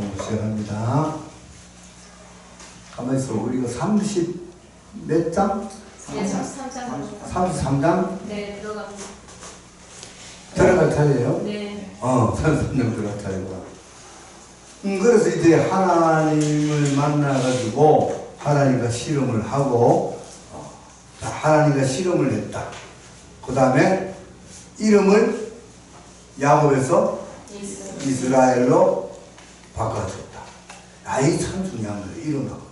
공부 시작합니다. 가만히 있어. 우리가 30 몇 장? 네, 33장. 33장? 네, 들어갑니다. 들어갈 차례예요? 네. 33장 들어갈 차례구나. 그래서 이제 하나님을 만나가지고 하나님과 씨름을 하고 하나님과 씨름을 했다. 그 다음에 이름을 야곱에서 이스라엘로 바꿔줬다. 이게 참 중요한 거예요. 이름 바꿨다.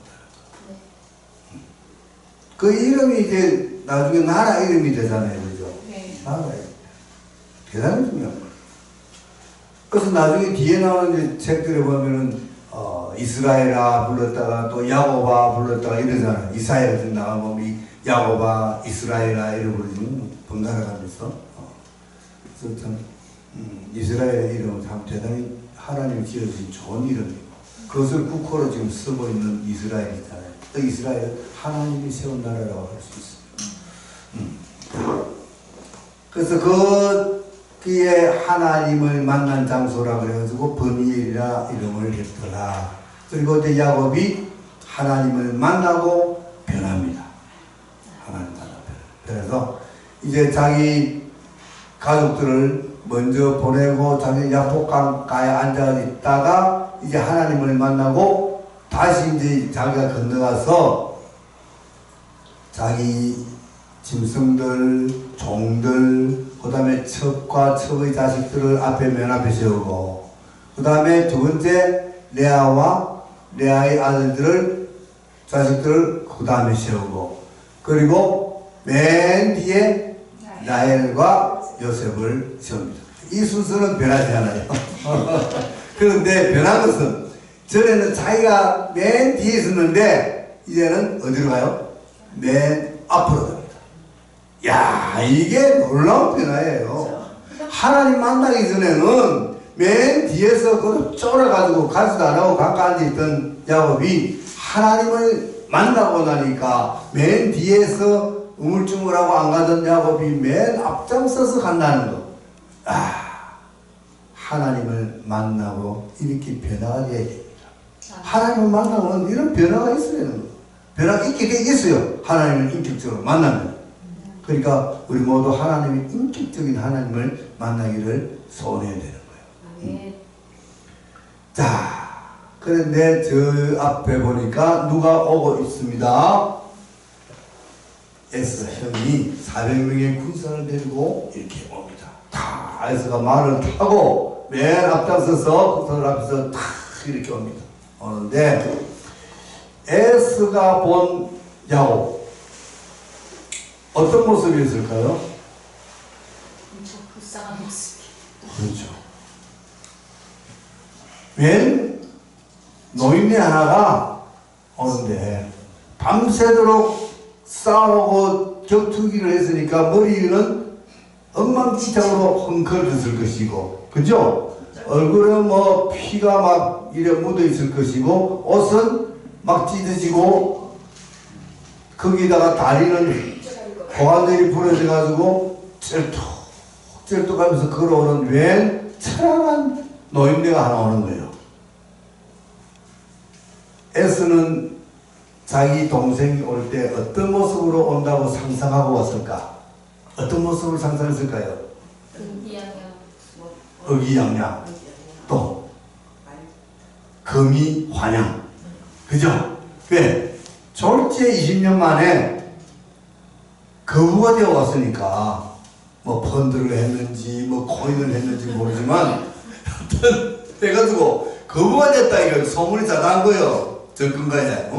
그 이름이 이제 나중에 나라 이름이 되잖아요. 그죠? 네. 나라 이름. 대단히 중요한 거예요. 그래서 나중에 뒤에 나오는 책들에 보면은 이스라엘아 불렀다가 또 야곱아 불렀다가 이러잖아요. 이사야 같은 나가보면 이 야곱아 이스라엘아 이러 부르지면 번갈아 가면서 그래서 참 이스라엘 이름은 참 대단히 하나님이 지어주신 좋은 이름이고 그것을 국호로 지금 쓰고 있는 이스라엘이잖아요. 또 이스라엘은 하나님이 세운 나라라고 할 수 있습니다. 그래서 그의 하나님을 만난 장소라 그래가지고 버니엘이라 이름을 했더라. 그리고 이제 야곱이 하나님을 만나고 변합니다. 하나님 만나고 그래서 이제 자기 가족들을 먼저 보내고 자기 야복강가에 앉아 있다가 이제 하나님을 만나고 다시 이제 자기가 건너가서 자기 짐승들, 종들, 그 다음에 첩과 첩의 자식들을 앞에 맨 앞에 세우고 그 다음에 두 번째 레아와 레아의 아들들을 자식들을 그 다음에 세우고 그리고 맨 뒤에 라헬과 요셉을 세웁니다. 이 순서는 변하지 않아요. 그런데 변한 것은 전에는 자기가 맨 뒤에 있었는데 이제는 어디로 가요? 맨 앞으로 갑니다. 야, 이게 놀라운 변화예요. 하나님 만나기 전에는 맨 뒤에서 그 쫄아가지고 가지도 안 하고 가까이 앉아있던 야곱이 하나님을 만나고 나니까 맨 뒤에서 우물쭈물하고 안 가던 야곱이 맨 앞장서서 간다는 거. 하나님을 만나고 이렇게 변화가 되어야 됩니다. 하나님을 만나면 이런 변화가 있어야 되는 거예요. 변화가 있게 돼 있어요. 하나님을 인격적으로 만나면. 그러니까 우리 모두 하나님의 인격적인 하나님을 만나기를 소원해야 되는 거예요. 자, 그런데 저 앞에 보니까 누가 오고 있습니다. 에스 형이 400명의 군사를 데리고 이렇게 옵니다. 다 에스가 말을 타고 맨 앞장서서 군사들 앞에서 다 이렇게 옵니다. 오는데 에스가 본 야곱 어떤 모습이었을까요? 엄청 불쌍한 모습이. 그렇죠. 웬 노인네 하나가 오는데 밤새도록 싸우고 격투기를 했으니까 머리는 엉망진창으로 헝클어졌을 것이고, 그죠? 얼굴에 뭐 피가 막 이래 묻어 있을 것이고, 옷은 막 찢어지고, 거기다가 다리는 고관절이 부러져가지고 쩔뚝쩔뚝하면서 걸어오는 웬 처량한 노인네가 하나 오는 거예요. 에스는 자기 동생이 올 때 어떤 모습으로 온다고 상상하고 왔을까? 어떤 모습을 상상했을까요? 의기양양 또 금이환양, 그죠? 왜? 졸제 20년 만에 거부가 되어 왔으니까 뭐 펀드를 했는지 뭐 코인을 했는지 모르지만 해가지고 거부가 됐다 이거 소문이 자자한 거예요. 접근가에.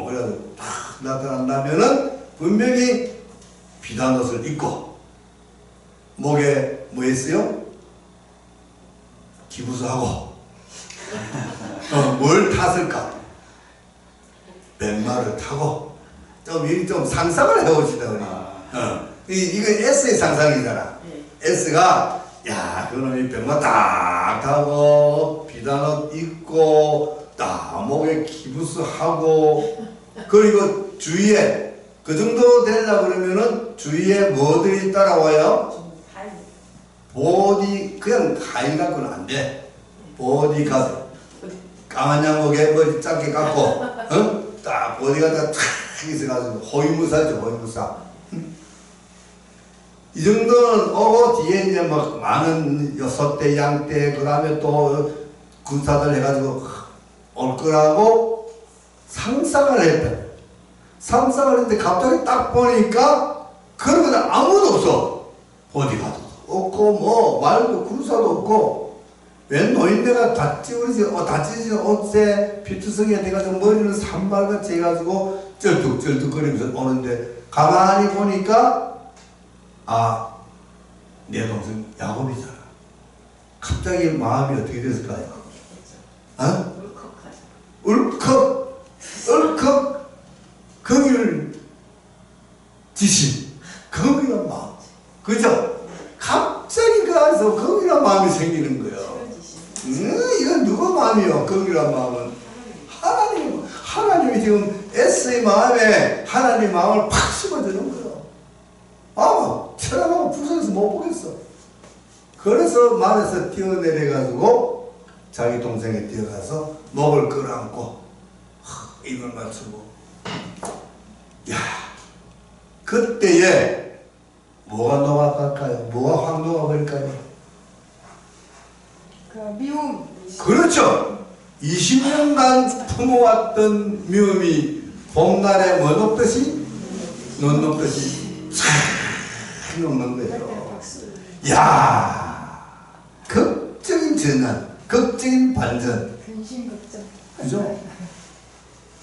그래서 딱 나타난다면은 분명히 비단 옷을 입고 목에 뭐 했어요? 기부수하고 뭘 탔을까? 백마를 타고 좀 상상을 해봅시다, 우리. 이거 S의 상상이잖아. S가, 야, 그놈이 백마 딱 타고, 비단옷 입고, 딱 목에 기부스하고, 그리고 주위에, 그 정도 되려고 그러면은 주위에 뭐들이 따라와요? 그냥 가인 갖고는 안 돼. 보디가드. 까만 양복에 머리 짧게 감고, 딱 어디 가다 탁 있어가지고, 호위무사죠, 호위무사. 이 정도는 오고, 뒤에 이제 막 많은 여섯대, 양대, 그 다음에 또 군사들 해가지고 올 거라고 상상을 했다. 상상을 했는데 갑자기 딱 보니까 그런 건 아무도 없어. 보디가도 없고, 뭐, 말도 군사도 없고, 웬 노인네가 다 찌우러진, 다 찢어진 옷에 피투성이가 돼가지고 머리는 산발같이 해가지고 쩔뚝쩔뚝거리면서 오는데 가만히 보니까 아, 내 동생 야곱이잖아. 갑자기 마음이 어떻게 됐을까요? 어? 울컥 거기를 지신 거기란 마음. 그죠? 갑자기 그 안에서 거기란 마음이 생기는 거예요. 이건 누구 마음이요? 거기란 마음은 하나님이 지금 S의 마음에 하나님 마음을 팍 심어주는 거예요. 아마 철학하고 부서져서 못 보겠어. 그래서 말에서 뛰어내려가지고 자기 동생이 뛰어가서 목을 끌어안고 입을 맞추고, 야, 그때에 뭐가 녹아갈까요? 뭐가 확 녹아버릴까요? 그 미움. 그렇죠. 20년간 품어왔던 미움이 봄날에 뭐 녹듯이? 눈 녹듯이 촤 녹는 거예요. 야, 극적인 전환, 극적인 반전. 근심극적. 그죠?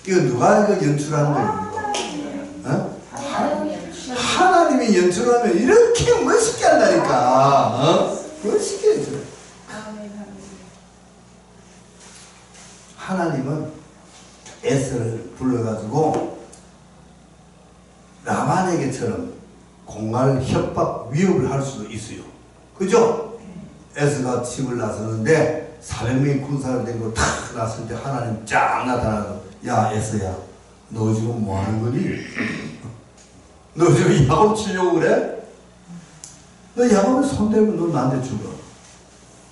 이거 누가 이거 연출하는 거예요? 어? 하나님이 연출하면 이렇게 멋있게 한다니까. 멋있게 해줘. 하나님은 에스를 불러가지고 라반에게처럼 공갈, 협박, 위협을 할 수도 있어요. 그죠? 에스가 집을 나서는데 400명의 군사를 데리고 탁 나설 때 하나님 쫙 나타나서, 야 에스야, 너 지금 뭐 하는 거니? 너 지금 야곱 치려고 그래? 너 야곱을 손대면 너 나한테 죽어.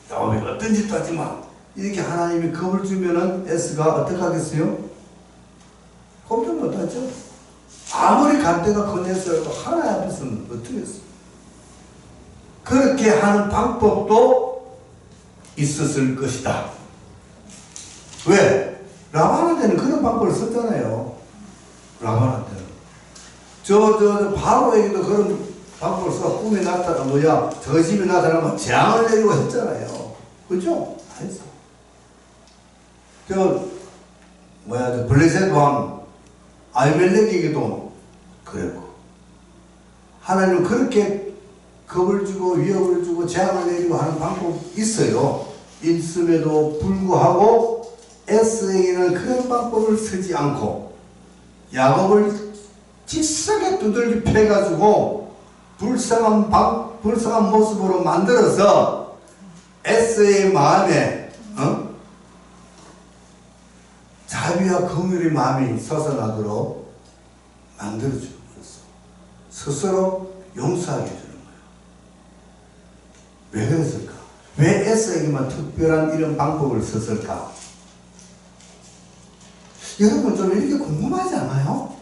야곱이 어떤 짓도 하지 마. 이렇게 하나님이 겁을 주면은 에스가 어떻게 하겠어요? 꼼짝 못하죠. 아무리 간대가 건했어도 하나님 앞에서는 어떻게 했어? 그렇게 하는 방법도 있었을 것이다. 왜? 라반한테는 그런 방법을 썼잖아요. 라반한테는. 바로에게도 그런 방법을 써. 꿈에 저 집에 나타나면 재앙을 내리고 했잖아요. 그죠? 했어. 블레셋 왕 아비멜렉에게도 그랬고, 하나님은 그렇게 겁을 주고 위협을 주고 재앙을 내리고 하는 방법이 있어요. 있음에도 불구하고 에스에게는 그런 방법을 쓰지 않고 야곱을 직사게 두들겨 패가지고 불쌍한 모습으로 만들어서 에스의 마음에 자비와 긍휼의 마음이 솟아나도록 만들어주는 거였어. 스스로 용서하게 해주는 거예요. 왜 그랬을까? 왜 에스에게만 특별한 이런 방법을 썼을까? 여러분 좀 이렇게 궁금하지 않아요?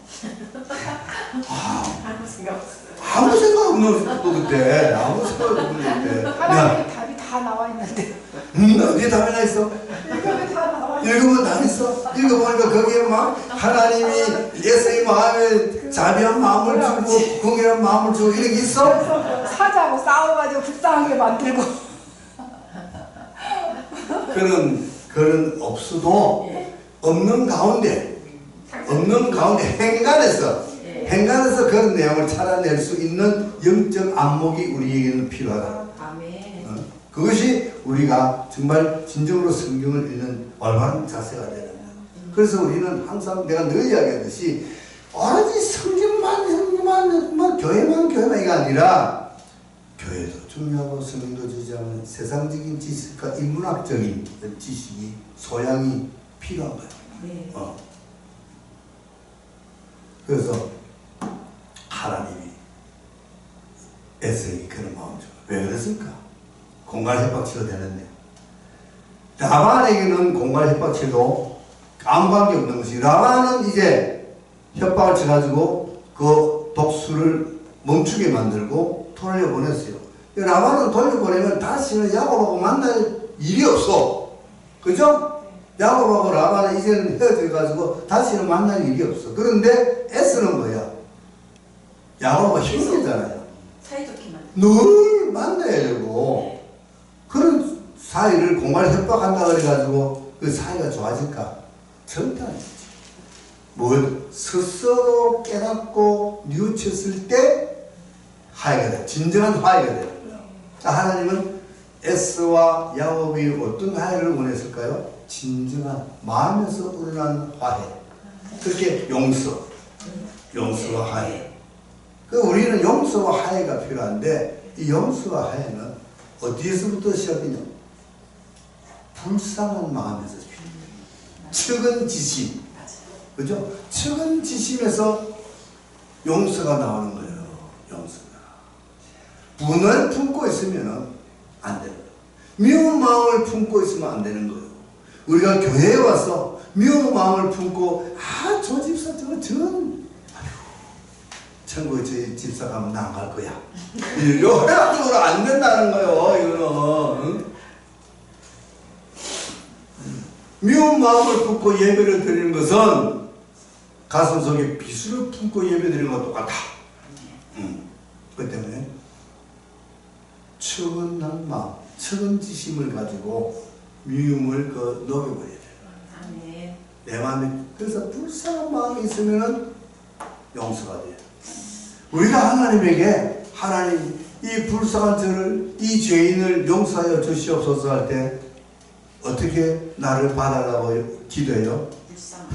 아무 생각 없는 또 그때. 아무 생각 없는 그때. 하나님의 답이 다 나와 있는데. 어디에 답이 나 있어? 읽으면 다 나와 있는데. 읽으면 다 있어. 읽어보니까 거기에 막 하나님이 예수의 마음에 자비한 마음을 주고 긍휼한 마음을 주고 이런 게 있어? 그래서 사자하고 싸워가지고 불쌍하게 만들고. 그런 없어도 없는 가운데 행간에서 그런 내용을 찾아낼 수 있는 영적 안목이 우리에게는 필요하다. 아멘. 그것이 우리가 정말 진정으로 성경을 읽는 올바른 자세가 되는 거야. 그래서 우리는 항상 내가 늘 이야기하듯이 오로지 성경만 교회만 이게 아니라 교회도 중요하고 성경도 중요하고 세상적인 지식과 인문학적인 지식이 소양이 필요한 거야. 네. 그래서 하나님이 에스에게 그런 마음을 줘. 왜 그랬을까? 공갈 협박 치러 되는데 라반에게는 공갈 협박해도 아무 관계 없는 것이, 라반은 이제 협박을 쳐가지고 그 독수를 멈추게 만들고 돌려보냈어요. 라반은 돌려보내면 다시는 야곱하고 만날 일이 없어. 그죠? 야곱하고 라반은 이제는 헤어져가지고 다시는 만날 일이 없어. 그런데 에스는 뭐야? 야곱하고 형제잖아요. 사이좋게만. 늘 만나야 되고, 그런 사이를 공갈 협박한다 그래가지고 그 사이가 좋아질까? 절대 아니지. 뭘 스스로 깨닫고 뉘우쳤을 때 화해가 돼. 진정한 화해가 돼. 자, 하나님은 에스와 야곱이 어떤 화해를 원했을까요? 진정한 마음에서 우러난 화해. 그렇게 용서와 화해. 그 우리는 용서와 화해가 필요한데, 이 용서와 화해는 어디에서부터 시작되냐? 불쌍한 마음에서 시작돼요. 측은지심. 그죠? 측은지심에서 용서가 나오는 거예요. 용서가. 분을 품고 있으면 안 되는 거예요. 미운 마음을 품고 있으면 안 되는 거예요. 우리가 교회에 와서 미운 마음을 품고, 저 집사 천국에 저 집사 가면 나 안 갈 거야. 이래가지고 안 된다는 거예요. 이거는. 미운 마음을 품고 예배를 드리는 것은 가슴속에 비수를 품고 예배 드리는 것과 똑같아. 그렇기 때문에 측은한 마음, 측은지심을 가지고 미움을 녹여버려야 돼요. 내 마음에. 그래서 불쌍한 마음이 있으면 용서가 돼요. 우리가 하나님에게, 하나님 이 불쌍한 저를, 이 죄인을 용서하여 주시옵소서 할 때 어떻게 나를 봐달라고 기도해요?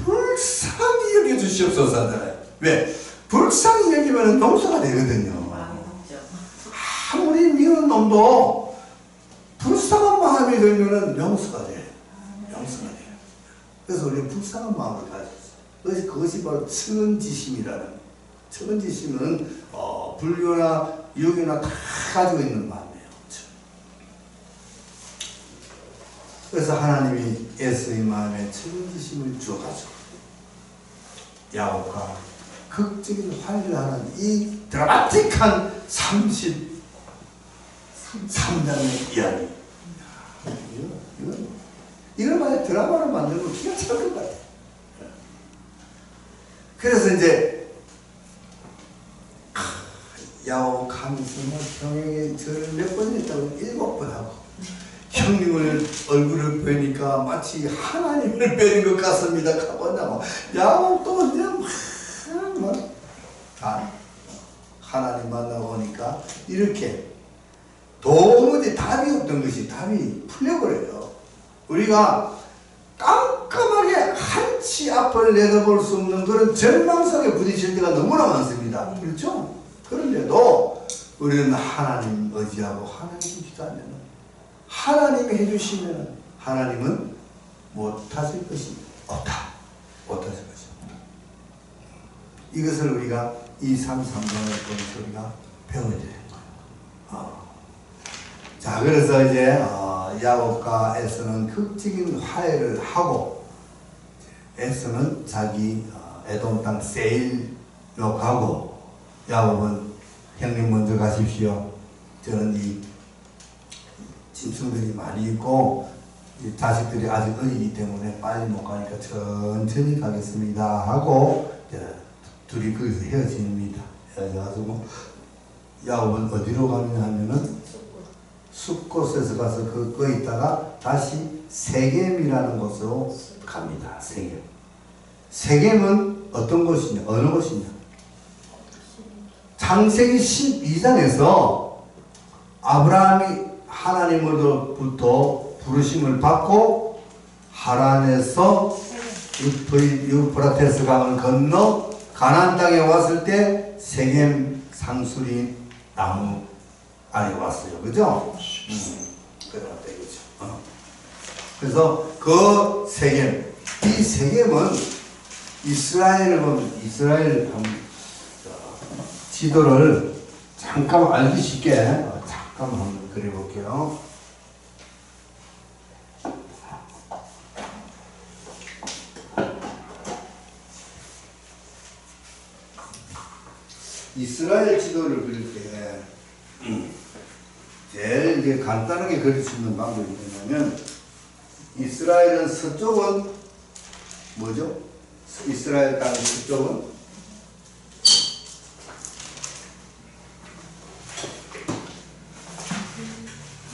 불쌍히 여겨주시옵소서 하잖아요. 왜? 불쌍히 여기면 용서가 되거든요. 아무리 미운 놈도 불쌍한 마음이 들면 용서가 돼. 용서가 돼요. 그래서 우리는 불쌍한 마음을 가졌어요. 그것이 바로 측은지심이라는. 측은지심은 불교나 유교나 다 가지고 있는 마음이에요. 그래서 하나님이 에스의 마음에 측은지심을 주어가지고 야곱과 극적인 화해를 하는 이 드라마틱한 33장의 이야기. 이걸 만약 드라마를 만들면 기가 찰 것 같아요. 그래서 이제 야곱 하면서 형에게 절을 몇 번 했다고? 7번 하고, 형님을 얼굴을 뵈니까 마치 하나님을 뵈는 것 같습니다. 가보냐고. 야곱도 그냥 다 하나님 만나고 오니까 이렇게 도무지 답이 없던 것이 답이 풀려버려요. 우리가 깜깜하게 한치 앞을 내다볼 수 없는 그런 절망성에 부딪힐 때가 너무나 많습니다. 그렇죠? 그런데도 우리는 하나님 의지하고 하나님 기도하면, 하나님이 해주시면 하나님은 못하실 것이 없다. 못하실 것이 없다. 이것을 우리가 이 33장을 통해서 우리가 배워야 되는 거예요. 자, 그래서 이제 야곱과 에서는 극적인 화해를 하고, 에서는 자기 에돔 땅 세일로 가고, 야곱은 형님 먼저 가십시오. 저는 이 짐승들이 많이 있고 자식들이 아직 어리기 때문에 빨리 못 가니까 천천히 가겠습니다 하고 둘이 거기서 헤어집니다. 헤어져가지고 야곱은 어디로 가느냐 하면은 숲곳에서 가서 거기 있다가 다시 세겜이라는 곳으로 갑니다. 세겜. 세겜은 어떤 곳이냐? 어느 곳이냐? 창세기 12장에서 아브라함이 하나님으로부터 부르심을 받고 하란에서 유프라테스 강을 건너 가나안 땅에 왔을 때 세겜 상수리 나무 안에 왔어요. 그죠? 그랬다 이거죠. 그래서 그 세겜, 이 세겜은 이스라엘을 보면, 이스라엘 지도를 잠깐 알기 쉽게 잠깐 한번 그려볼게요. 이스라엘 지도를 그릴 때 제일 이제 간단하게 그릴 수 있는 방법이 뭐냐면 이스라엘은 서쪽은 뭐죠? 이스라엘 땅의 서쪽은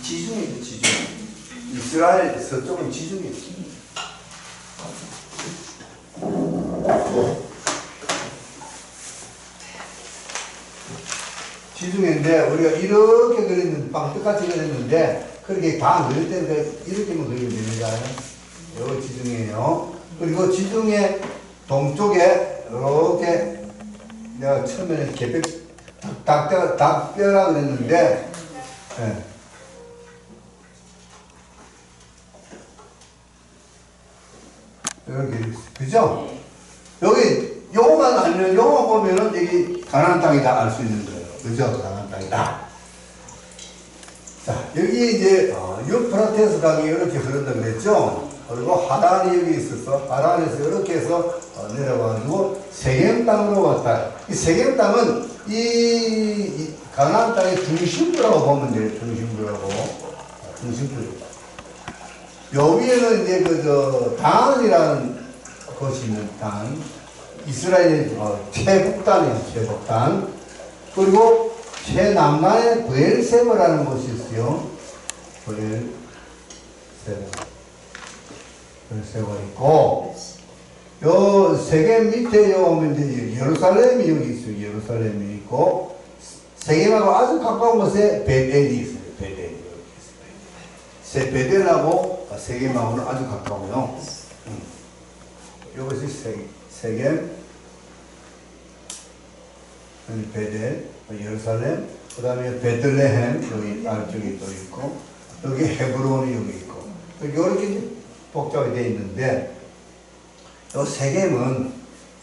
지중해죠, 지중. 이스라엘 서쪽은 지중해. 지중해인데 우리가 이렇게 그렸는데 빵떡같이 그렸는데 그렇게 다 안 그릴 때는 이렇게만 그리면 되는 거예요. 이거 지중해예요. 그리고 지중해 동쪽에 이렇게 내가 처음에는 개벽 닭뼈라 그랬는데 네. 이렇게 그죠? 여기 요거만 알면 요거 보면은 여기 가나안 땅이다 알 수 있는 거예요. 그죠? 가나안 땅이다. 자, 여기 이제 유프라테스 강이 이렇게 흐른다 그랬죠? 그리고 하단이 여기 있었어. 하단에서 이렇게 해서 내려가지고 세겜 땅으로 왔다. 이 세겜 땅은 이 가나안 땅의 중심부라고 보면 돼요. 중심부라고. 중심부. 요 위에는 이제 단이라는 곳이 있는 땅. 이스라엘의 최북단이에요. 최북단. 그리고 최남단에 브엘세바라는 곳이 있어요. 브엘세바 있고, 요 세겜 밑에 오면 이제 예루살렘이 여기 있어요. 예루살렘이 있고, 세겜하고 아주 가까운 곳에 베델이 있어요. 베델이 여기 있어요. 베델하고 세겜하고는 아주 가까워요. 이것이 세겜, 베델, 예루살렘, 그 다음에 베들레헴, 여기 아래쪽에 또 있고, 여기 헤브론이 여기 있고, 이렇게 복잡하게 되어 있는데, 이 세겜은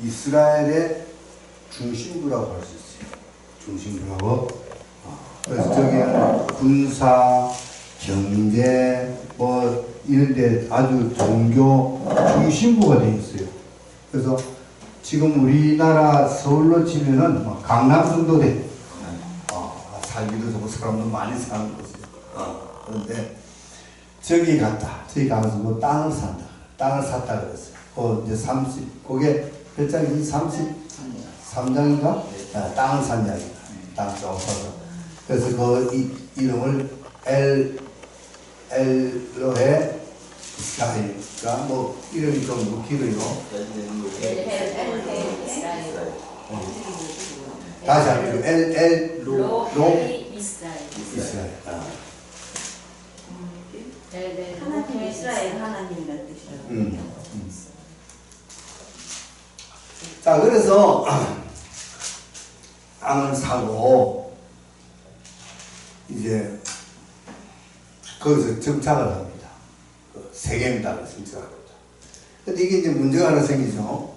이스라엘의 중심부라고 할 수 있어요. 중심부라고. 그래서 저기는 군사, 경제, 뭐, 이런데 아주 종교 중심부가 되어 있어요. 그래서 지금 우리나라 서울로 치면은 강남 정도 돼. 살기도 좋고 사람도 많이 사는 곳이에요. 그런데 저기 갔다. 저기 가가지고 땅을 산다. 땅을 샀다 그랬어요. 이제 그게 몇 장이지? 33장인가? 땅을 산 이야기다. 땅 조금 사서. 그래서 그 이름을 엘로헤 이스라엘이니까 뭐 이름이 좀 웃기고요. 다시 한번 엘로헤 이스라엘. 하나님 이스라엘 하나님이라는 뜻이라고. 자, 그래서 땅을 사고 이제 거기서 정착을 합니다. 세겜 땅을 정착을 합니다. 근데 이게 이제 문제가 하나 생기죠.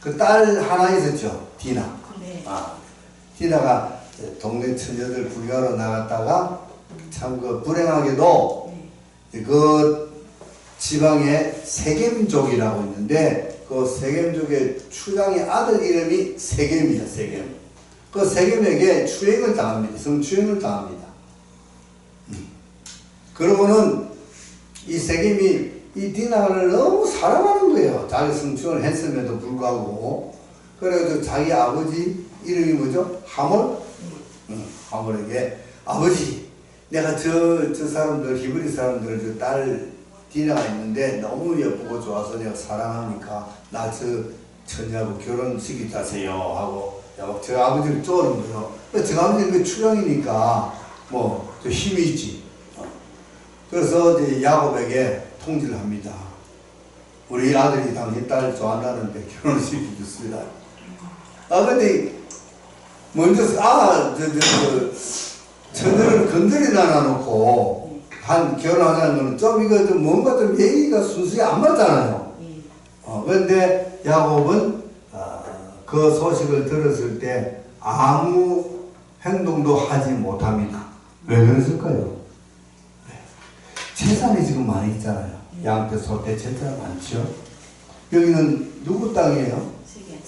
그 딸 하나 있었죠. 디나. 네. 디나가 동네 처녀들 구경하러 나갔다가 참 그 불행하게도 그 지방에 세겜족이라고 있는데 그 세겜족의 추장의 아들 이름이 세겜이야. 세겜. 그 세겜에게 추행을 당합니다. 성추행을 당합니다. 그러고는 이 세겜이 이 디나를 너무 사랑하는 거예요. 자기 성추행을 했음에도 불구하고. 그래서 자기 아버지 이름이 뭐죠? 하몰? 하몰에게 아버지, 내가 저 사람들, 히브리 사람들, 저 딸 디나가 있는데 너무 예쁘고 좋아서 내가 사랑하니까 나 저 처녀하고 결혼시키자세요 하고 저 아버지를 쪼는 거예요. 저 아버지는 그 추령이니까 뭐 저 힘이 있지. 그래서 이제 야곱에게 통지를 합니다. 우리 아들이 당신 딸 좋아한다는데 결혼을 시켜줬습니다. 근데 먼저 처녀를 건드리나 놓고 결혼하자는 거는 좀 이거 좀 뭔가 좀 얘기가 순수히 안 맞잖아요. 그런데 야곱은 그 소식을 들었을 때 아무 행동도 하지 못합니다. 왜 그랬을까요? 재산이 지금 많이 있잖아요. 양떼, 소떼, 재산이 많죠. 여기는 누구 땅이에요? 세계.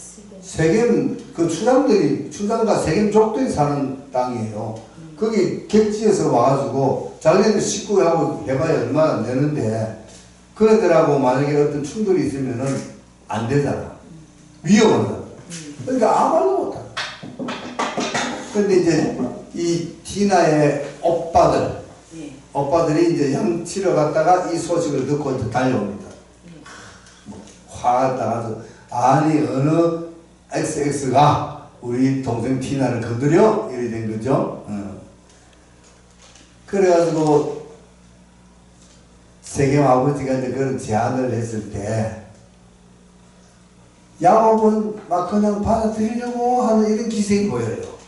세겜 그 추장과 세겜족들이 사는 땅이에요. 거기 객지에서 와가지고 자기네들 식구하고 해봐야 얼마나 안 되는데 그들하고 만약에 어떤 충돌이 있으면은 안 되잖아. 위험하다. 그러니까 아무 말도 못한다. 근데 이제 이 디나의 오빠들이 이제 양 치러 갔다가 이 소식을 듣고 이제 달려옵니다. 화가 나가지고 아니 어느 XX가 우리 동생 티나를 건드려? 이래 된 거죠. 그래가지고 세겜 아버지가 이제 그런 제안을 했을 때 야곱은 막 그냥 받아들이려고 하는 이런 기색이 보여요.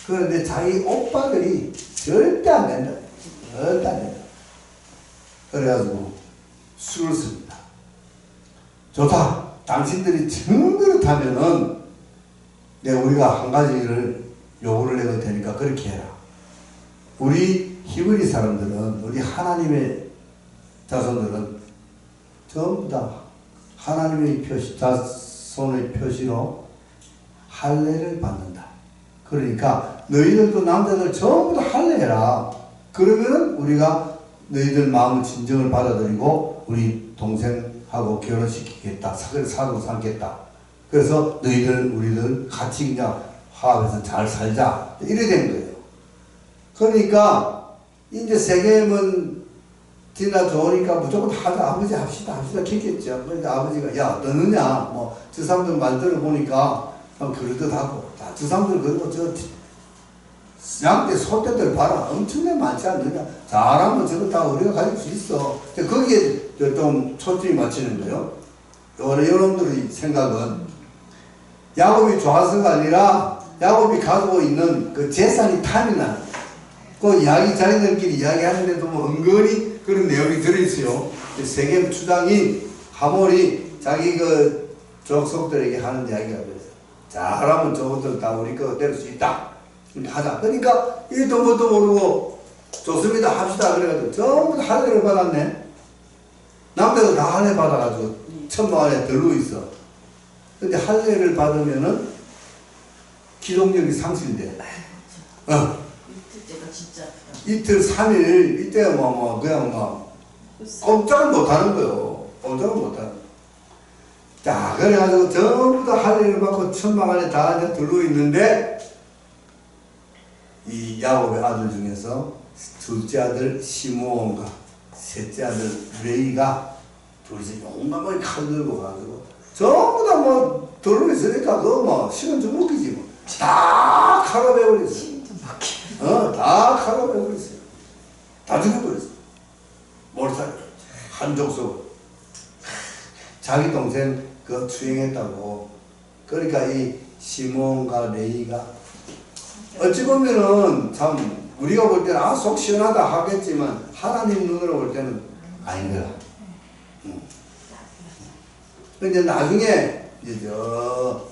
그런데 자기 오빠들이 절대 안 된다. 절대 안 된다. 그래가지고 술을 씁니다. 좋다. 당신들이 정 그렇다면은 우리가 한 가지를 요구를 해도 되니까 그렇게 해라. 우리 히브리 사람들은, 우리 하나님의 자손들은 전부 다 하나님의 자손의 표시로 할례를 받는다. 그러니까 너희들도 남자들 전부 다 할례해라. 그러면은 우리가 너희들 마음을 진정을 받아들이고 우리 동생하고 결혼시키겠다. 사도로 삼겠다. 그래서 너희들 우리들 같이 그냥 화합해서 잘 살자. 이래 된 거예요. 그러니까 이제 세겜은 디나 좋으니까 무조건 하자. 아버지 합시다 했겠죠. 그러니까 아버지가 야 너느냐 저 사람들 말 들어보니까 그러듯하고 저 사람들 그리고 저 양떼 소떼들 봐라. 엄청나게 많지 않느냐. 잘하면 저거 다 우리가 가질 수 있어. 거기에 좀 초점이 맞추는 거예요. 여러분들의 생각은 야곱이 좋아서가 아니라 야곱이 가지고 있는 그 재산이 탐이 나는 그 이야기 자기들끼리 이야기하는데도 은근히 그런 내용이 들어있어요. 세겜 추장인 하몰이 자기 그 족속들에게 하는 이야기가 그래서 잘하면 저것들 다 우리 거 될 수 있다. 하자. 그러니까 이도 뭣도 모르고 좋습니다 합시다 그래가지고 전부 다 할례를 받았네. 남자도 다 할례 받아가지고 천막 안에 들고 있어. 근데 할례를 받으면은 기동력이 상실돼. 이틀째가 진짜 아프다. 이틀 3일 이때 그냥 꼼짝을 못하는 거요. 꼼짝을 못하는. 자 그래가지고 전부 다 할례를 받고 천막 안에 다 들고 있는데 이 야곱의 아들 중에서 둘째 아들 시므온과 셋째 아들 레이가 둘이서 용감하게 칼 들고 가지고 전부 다 들고 있으니까 그거 시간 좀 먹기지 다 칼로 베어버렸어. 다 칼로 베어버렸어요. 다 죽여버렸어. 몰살 한 족속 자기 동생 그 추행했다고. 그러니까 이 시므온과 레이가 어찌 보면은 참 우리가 볼 때는 속 시원하다 하겠지만 하나님 눈으로 볼 때는 아닌 거야. 근데 나중에 이제 저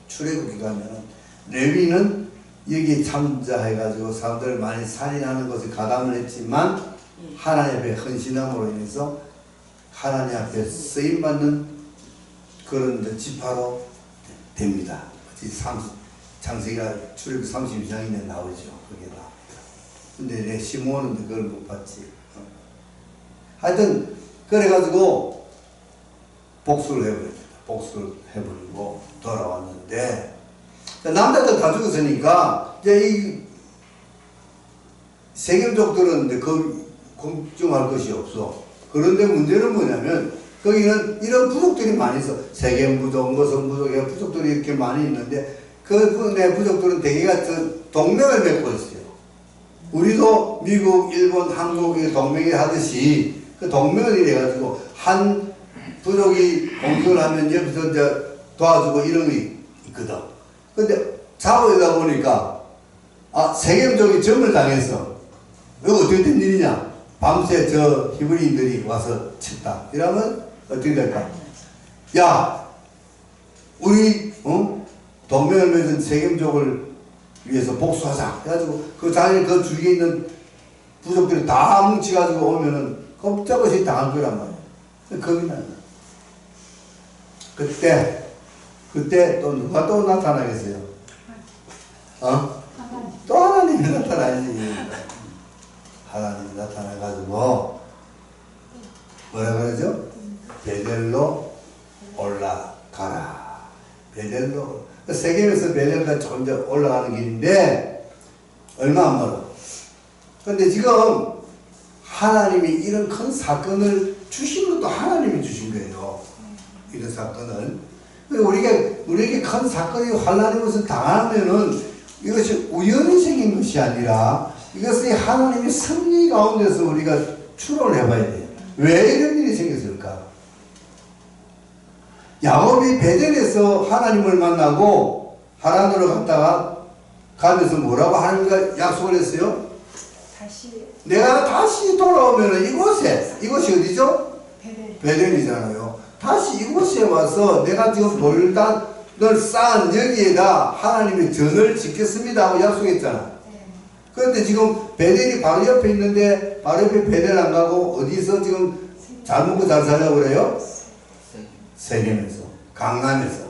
출애굽기 가면은 레위는 여기 참자해가지고 사람들을 많이 살인하는 것을 가담을 했지만 하나님 앞에 헌신함으로 인해서 하나님 앞에 쓰임받는 그런 지파로 됩니다. 창세기가 출애굽기 32장에 나오죠. 그게 나옵니다. 근데 시므온은 그걸 못 봤지. 하여튼 그래가지고 복수를 해버립니다. 복수를 해버리고 돌아왔는데 남자들 다 죽었으니까 이제 이 세겜족들은 이제 걱정할 것이 없어. 그런데 문제는 뭐냐면 거기는 이런 부족들이 많이 있어. 세겜 부족, 무슨 부족, 부족들이 이렇게 많이 있는데 그 부족들은 대개가 동맹을 맺고 있어요. 우리도 미국, 일본, 한국이 동맹이 하듯이 그 동맹을 이래가지고 한 부족이 공격을 하면 옆에서 이제 도와주고 이런 게 있거든. 근데 자고이다 보니까 세겜족이 점을 당했어. 이거 어떻게 된 일이냐? 밤새 저 히브리인들이 와서 쳤다. 이러면 어떻게 될까? 야, 우리 동맹을 맺은 세겜족을 위해서 복수하자. 그래가지고 그 자리 그 주위에 있는 부족들이 다 뭉쳐가지고 오면은 꼼짝없이 당할 거란 말이야. 겁이 나요. 그때 또 누가 또 나타나겠어요? 또 하나님이 나타나야지. 하나님이 나타나가지고 뭐라 그러죠? 베델로 올라가라. 베델로. 세겜에서 베델까지 조금 더 올라가는 길인데 얼마 안 멀어. 근데 지금 하나님이 이런 큰 사건을 주신 것도 하나님이 주신 거예요. 이런 사건을. 우리에게 큰 사건이 환난이 무슨 당하면은 이것이 우연히 생긴 것이 아니라 이것이 하나님의 섭리 가운데서 우리가 추론을 해봐야 돼요. 왜 이런 일이 생겼을까? 야곱이 베델에서 하나님을 만나고 하란으로 갔다가 가면서 뭐라고 하나님과 약속을 했어요? 내가 다시 돌아오면 이곳이 어디죠? 베델이잖아요. 다시 이곳에 와서 내가 지금 돌단을 쌓은 여기에다 하나님의 전을 짓겠습니다 하고 약속했잖아. 그런데 지금 베델이 바로 옆에 있는데 바로 옆에 베델 안 가고 어디서 지금 잘 먹고 잘 살려고 그래요? 세겜에서, 강남에서.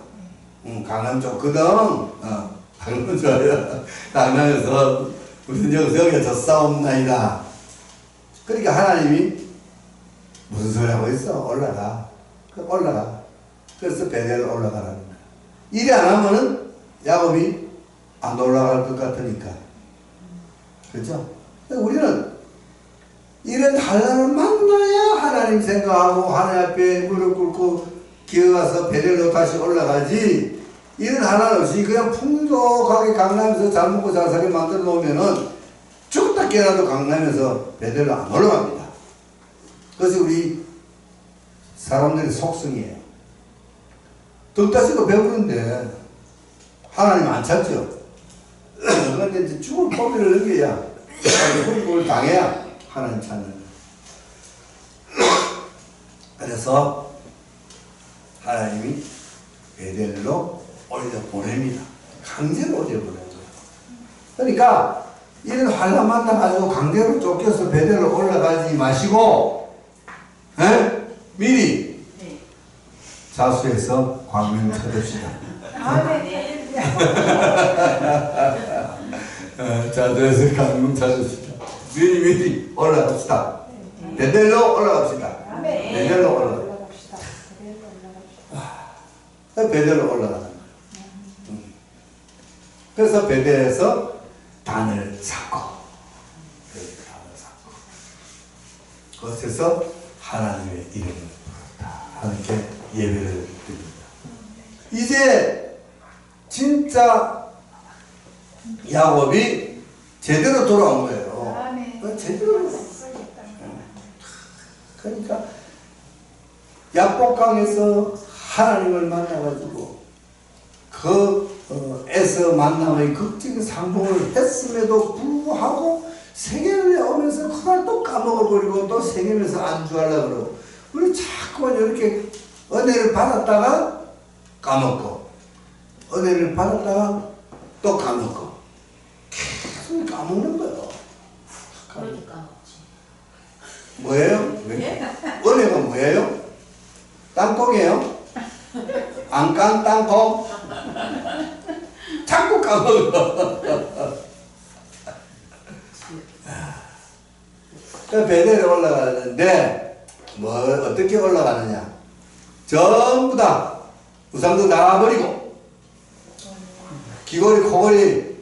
강남 좋거든. 강남 좋아요. 강남에서 무슨 여기서 싸움나이다. 그러니까 하나님이 무슨 소리 하고 있어? 올라가. 올라가. 그래서 베델로 올라가라는 거야. 일이 안 하면은 야곱이 안 올라갈 것 같으니까. 그렇죠? 우리는 이런 환난을 만나야 하나님 생각하고 하나님 앞에 무릎 꿇고 기어가서 베델로 다시 올라가지. 이런 환난 없이 그냥 풍족하게 강남에서 잘 먹고 잘 살게 만들어 놓으면은 죽다 깨라도 강남에서 베델로 안 올라갑니다. 그것이 우리 사람들의 속성이에요. 돈 따시고 배부른데 하나님 안 찾죠. 그런데 이제 죽을 고비를 넘겨야 그걸 당해야 하나님 찾는 거예요. 그래서 하나님이 베델로 올려보냅니다. 강제로 올려보내요. 그러니까 이런 환난 만나가지고 강제로 쫓겨서 베델로 올라가지 마시고 미리 자수해서 광명 찾읍시다. 자수해서 광명 찾읍시다. 미리 올라갑시다. 베델로 올라갑시다. 베델로 올라갑시다. 베델로 올라가는 거예요. 그래서 베델에서 단을 쌓고 그것에서 하나님의 이름을 부른다. 하나님께 예배를 드립니다. 이제 진짜 야곱이 제대로 돌아온 거예요. 제대로. 그러니까 야복강에서 하나님을 만나가지고 에서 만남의 극적인 상봉을 했음에도 불구하고 세겜에 오면서 그날 또 까먹어버리고 또 세겜에서 안주하려고 그러고 우리 자꾸만 이렇게 은혜를 받았다가 까먹고 은혜를 받았다가 또 까먹고 계속 까먹는 거예요. 그러니까 뭐예요? 은혜가 뭐예요? 땅콩이에요? 안 깐 땅콩? 자꾸 까먹어. 베델에 올라가는데 어떻게 올라가느냐? 전부 다 우상도 다 버리고 귀걸이 코걸이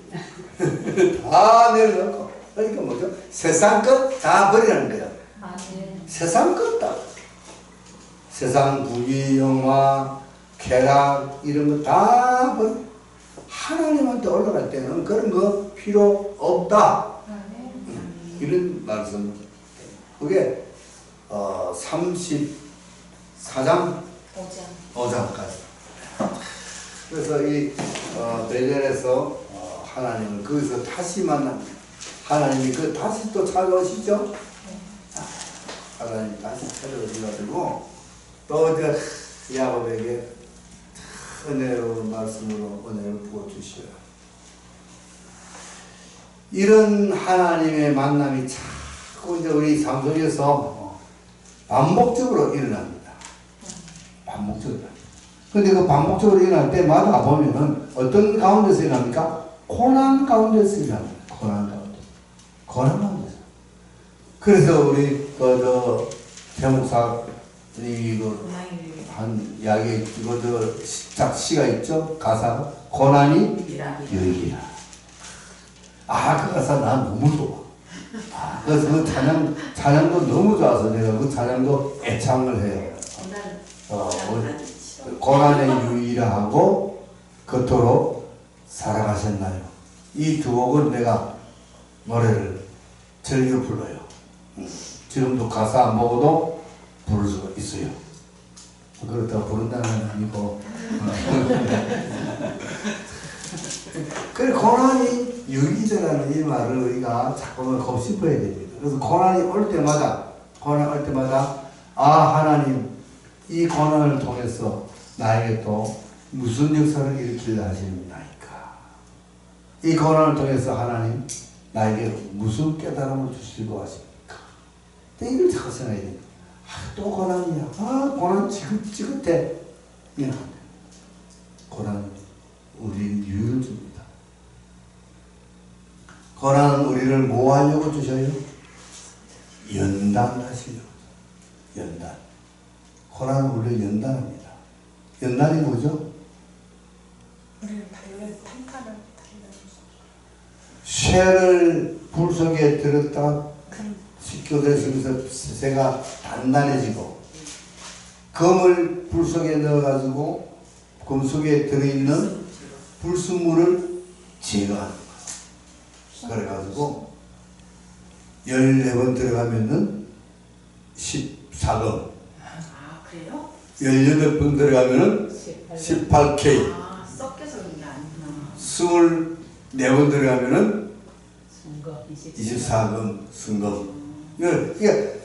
다 내려놓고 그러니까 뭐죠? 세상 것 다 버리라는 거야. 세상 것 다. 세상 부귀 영화 쾌락 이런 거 다 버리고 하나님한테 올라갈 때는 그런 거 필요 없다. 이런 말씀. 그게 34장 5장까지. 그래서 이 베델에서 하나님을 거기서 다시 만납니다. 하나님이 다시 또 찾아오시죠. 하나님 다시 찾아오셔가지고 또 야곱에게 은혜로운 말씀으로 은혜를 부어주시오. 이런 하나님의 만남이 자꾸 이제 우리 삶 속에서 반복적으로 일어납니다. 반복적으로. 근데 그 반복적으로 일어날 때마다 보면은 어떤 가운데서 일어납니까? 고난 가운데서 일어납니다. 고난 가운데. 고난 가운데서. 그래서 우리, 태목사, 한 이야기, 시가 있죠? 가사가. 고난이 유익이라. 아, 그 가사 난 너무 좋아. 그래서 그 찬양도 너무 좋아서 내가 그 찬양도 애창을 해요. 고난의 유의라 하고 그토록 살아가셨나요? 이 두 곡을 내가 노래를 즐겨 불러요. 지금도 가사 안 보고도 부를 수가 있어요. 그렇다고 부른다는 건 아니고. 그래, 고난이 유의라는 이 말을 우리가 자꾸만 곱씹어야 됩니다. 그래서 고난이 올 때마다, 아, 하나님, 이 고난을 통해서 나에게 또 무슨 역사를 일으키려 하십니까? 이 고난을 통해서 하나님, 나에게 무슨 깨달음을 주시려고 하십니까? 이걸 자꾸 생각해야 됩니다. 아, 또 고난이야. 아, 고난 지긋지긋해. 이건 안 돼. 고난은 우리에게 유의를 줍니다. 고난은 우리를 뭐 하려고 주셔요? 연단하시려고. 연단. 고난은 우리를 연단합니다. 연단이 뭐죠? 우리를 탄탄한 쇠를 불 속에 들었다 식교대에서 쇠가 단단해지고 금을 불 속에 넣어가지고 금 속에 들어있는 불순물을 제거하는 거예요. 그래가지고 14번 들어가면은 14금, 아, 그래요? 18번 들어가면은 18K, 섞여서 그런 게 아니구나. 24번 들어가면은 순거 24금, 순금. 이게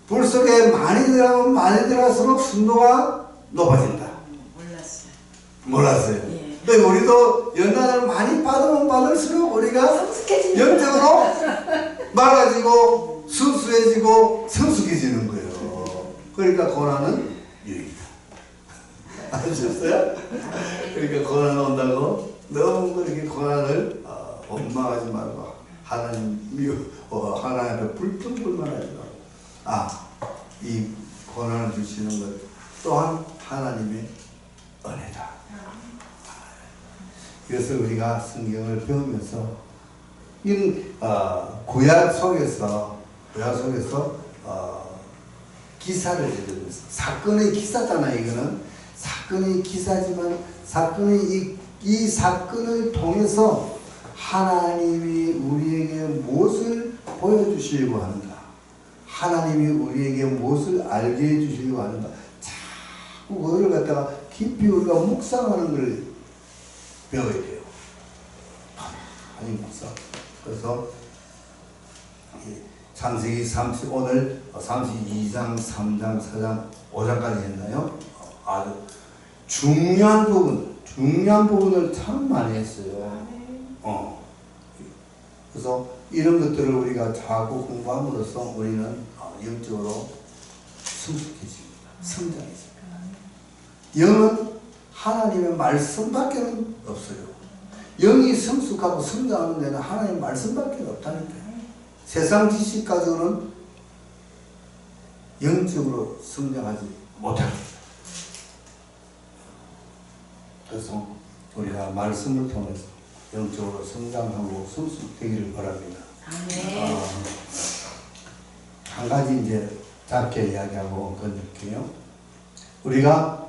불 속에 많이 들어가면 많이 들어갈수록 순도가 높아진다. 몰랐어요. 예. 근데 우리도 연단을 많이 받으면 받을수록 우리가 영적으로 맑아지고 순수해지고 성숙해지는 거예요. 그러니까 고난은 유익이다. 아셨어요? 그러니까 고난 온다고 너무 그렇게 고난을 원망하지 말고 하나님 앞에 불평불만하지 말고 이 고난을 주시는 것 또한 하나님의 은혜다. 그래서 우리가 성경을 배우면서 구약 속에서 기사를 읽으면서 사건의 기사잖아요. 이거는 사건의 기사지만 이 사건을 통해서 하나님이 우리에게 무엇을 보여주시려고 하는가, 하나님이 우리에게 무엇을 알게 해주시려고 하는가, 자꾸 그걸 갖다가 깊이 우리가 묵상하는 걸 배워야 돼요. 아니 묵상. 그래서 창세기 오늘 32장, 3장, 4장, 5장까지 했나요? 아주 중요한 부분을 참 많이 했어요. 그래서 이런 것들을 우리가 자꾸 공부함으로써 우리는 영적으로 성숙해집니다. 성장해집니다. 영은 하나님의 말씀밖에는 없어요. 영이 성숙하고 성장하는 데는 하나님의 말씀밖에 없다니까요. 세상 지식 가지고는 영적으로 성장하지 못합니다. 그래서 우리가 말씀을 통해서 영적으로 성장하고 성숙되기를 바랍니다. 한 가지 이제 짧게 이야기하고 건널게요. 우리가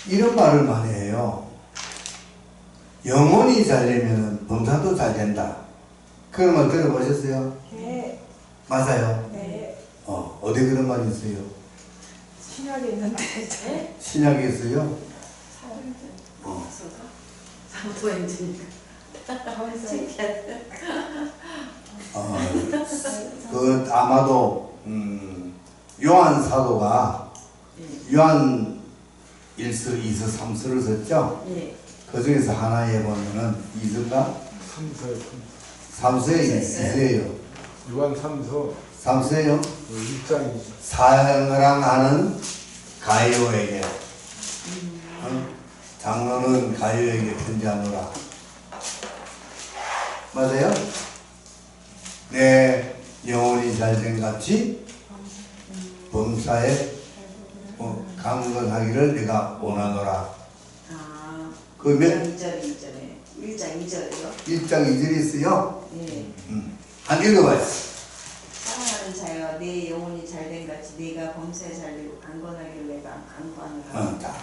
이런 말을 많이 해요. 영혼이 잘 되면 범사도 잘 된다. 그런 말 들어보셨어요? 네. 맞아요. 네. 어디 그런 말이 있어요? 신약에 있는데. 신약에 있어요? 사도행전. 그 아마도 요한 사도가 요한 1서, 2서, 3서를 썼죠? 예. 그 중에서 하나에 보면은 2서가 3서 3서에 2서예요. 요한 3서 삼세요. 입장이죠. 사랑하는 가요에게 장로는 가요에게 편지하노라. 맞아요? 내 영혼이 잘된 같이 범사에 강건하기를 내가 원하노라. 아, 그러면 2절 2절에 1장 2절이요. 1장 2절이 있어요. 예. 한 읽어봐요. 사랑하는 자여, 내 영혼이 잘된 같이 네가 범사에 잘되고 강건하기를 내가 간구하노라. 자,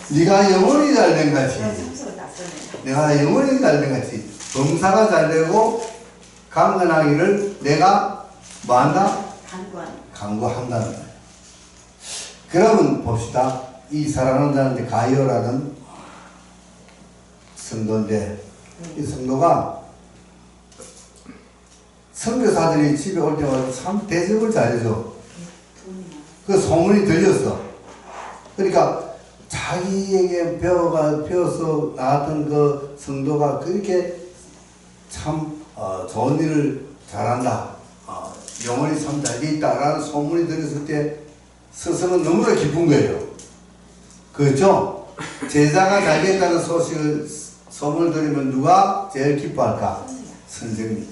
네가 영혼이 잘된 같이 참석을 다 써네. 내가 영혼이 잘된 같이 범사가 잘되고 강건하기를 내가 뭐한다? 강구한다는 거예요. 그러면 봅시다. 이 사랑하는 자한테 가요라는 성도인데 이 성도가 선교사들이 집에 올 때마다 참 대접을 잘해줘. 그 소문이 들렸어. 그러니까 자기에게 배워서 나왔던 그 성도가 그렇게 참 좋은 일을 잘한다. 영혼이 참 잘 돼 있다라는 소문이 들었을 때 스스로 너무나 기쁜 거예요. 그렇죠? 제자가 잘 됐다는 소문을 들으면 누가 제일 기뻐할까? 선생님이.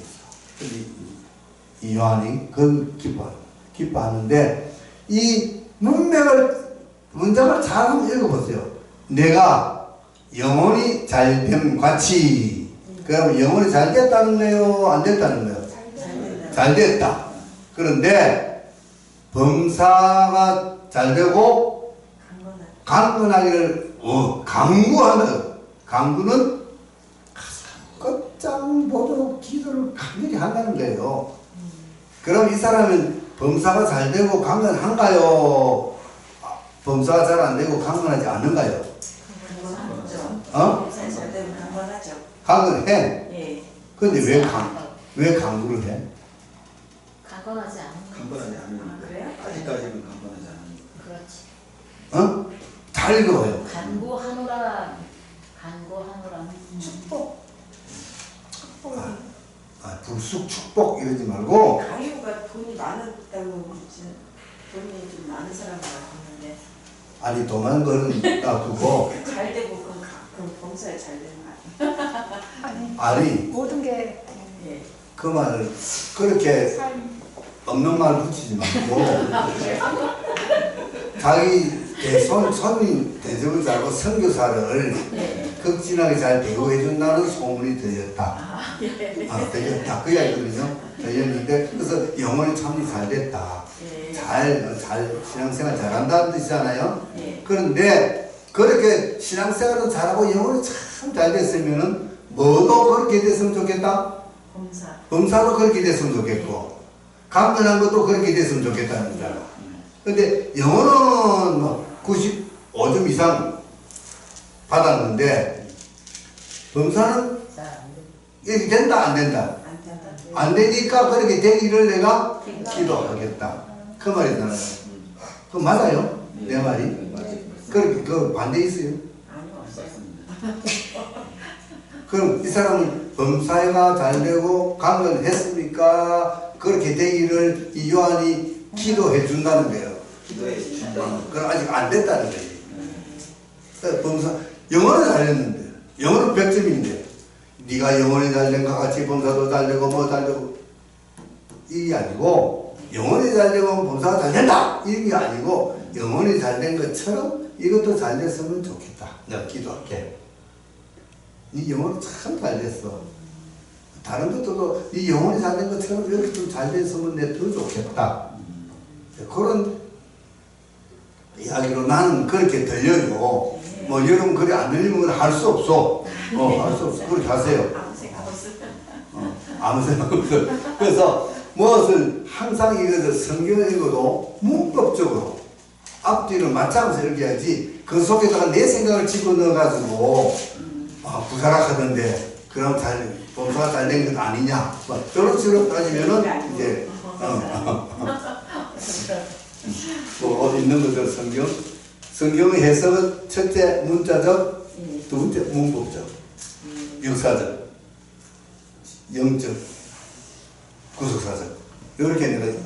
이 요한이 그 기뻐하는데 이 문장을 잘 한번 읽어보세요. 내가 영혼이 잘됨 같이. 그러면 영혼이 잘 됐다는 거예요? 안 됐다는 거예요? 잘 됐다. 그런데 범사가 잘 되고 강건하기를 강구하는, 강구는 끝장 보도록 기도를 강렬히 한다는 거예요. 그럼 이 사람은 범사가 잘 되고 강건한가요? 범사가 잘 안 되고 강건하지 않는가요? 범사에 잘되고 강건하죠. 강건해. 예. 근데 왜 강구를 해? 강건하지 않은 거. 강건하지 않은. 아, 그래요? 아직까지는 강건하지 않은. 그렇지. 잘 읽어요. 간구하노라. 축복. 불쑥 축복 이러지 말고 가요가 돈이 많았다고 돈이 좀 많은 사람 같았는데 아니 돈 많은 거는 놔두고 잘 되고 그럼 범사에 잘 되는 거 아니에요? 아니 모든 게 예. 그 말을 그렇게 삶. 없는 말 붙이지 말고 자기 손님 대접을 잘하고 선교사를 극진하게 잘 대우해준다는 소문이 들렸다. 들렸다. 그 이야기거든요. 들렸는데 그래서 영혼이 참 잘 됐다. 잘 신앙생활 잘한다는 뜻이잖아요. 그런데 그렇게 신앙생활도 잘하고 영혼이 참 잘 됐으면은 뭐도 그렇게 됐으면 좋겠다. 범사도 그렇게 됐으면 좋겠고 강건한 것도 그렇게 됐으면 좋겠다는 거잖아. 근데 영어는 뭐 95점 이상 받았는데 범사는 이렇게 된다 안 된다? 안 되니까 그렇게 되기를 내가 기도하겠다. 그 말이잖아요. 그 맞아요? 내 말이? 그렇게 그 반대 있어요? 아니요, 없어요. 그럼 이 사람은 범사가 잘 되고 강건했습니까? 그렇게 되기를 이 요한이 기도해 준다는 거예요. 기도해 준다. 그럼 아직 안 됐다는 거지. 범사 영어는 잘했는데 영어는 100점인데 네가 영어이 잘된 것 같이 범사도 잘되고 뭐 잘되고 이게 아니고 영어이 잘되고 범사가 잘된다 이게 아니고 영어이 잘된 것처럼 이것도 잘됐으면 좋겠다. 내가 기도할게. 네 영어는 참 잘됐어. 다른 것도 네 영혼이 잘된 것처럼 이렇게 좀 잘됐으면 내 더 좋겠다. 그런 이야기로 나는 그렇게 들려요. 뭐 여러분 그래 안 들리면 할 수 없어. 할 수 없어. 그렇게 하세요. 아무 생각 없어요. 아무 생각 없어. 그래서 무엇을 항상 이것을 성경을 읽어도 문법적으로 앞뒤를 맞춰서 읽어야지 그 속에다가 내 생각을 집어넣어가지고 부사락하던데 그럼 범사가 잘된 건 아니냐. 저런 식으로 따지면은 이제 뭐 어디 있는 것들 성경의 해석은 첫째 문자적, 두 번째 문법적, 역사적, 영적, 구속사적 이렇게 내가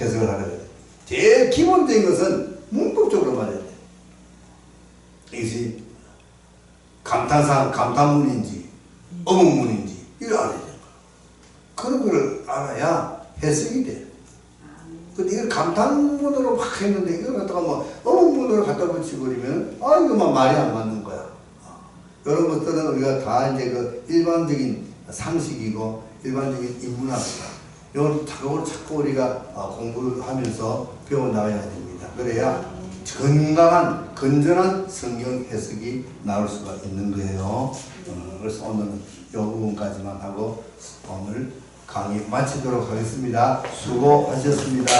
해석을 하려고 해요. 제일 기본적인 것은 문법적으로 맞아야 돼. 이것이 감탄문인지 어문문인지 이걸 알아야 돼요. 그런 걸 알아야 해석이 돼. 근데 이걸 감탄문으로 막 했는데 이걸 갖다가 뭐 어문문으로 갖다 붙여버리면 이거만 말이 안 맞는 거야. 이런 것들은 우리가 다 이제 그 일반적인 상식이고 일반적인 인문학이다. 이걸 자꾸 우리가 공부를 하면서 배워나가야 됩니다. 그래야 건강한 건전한 성경 해석이 나올 수가 있는 거예요. 그래서 오늘은 이 부분까지만 하고 오늘 강의 마치도록 하겠습니다. 수고하셨습니다.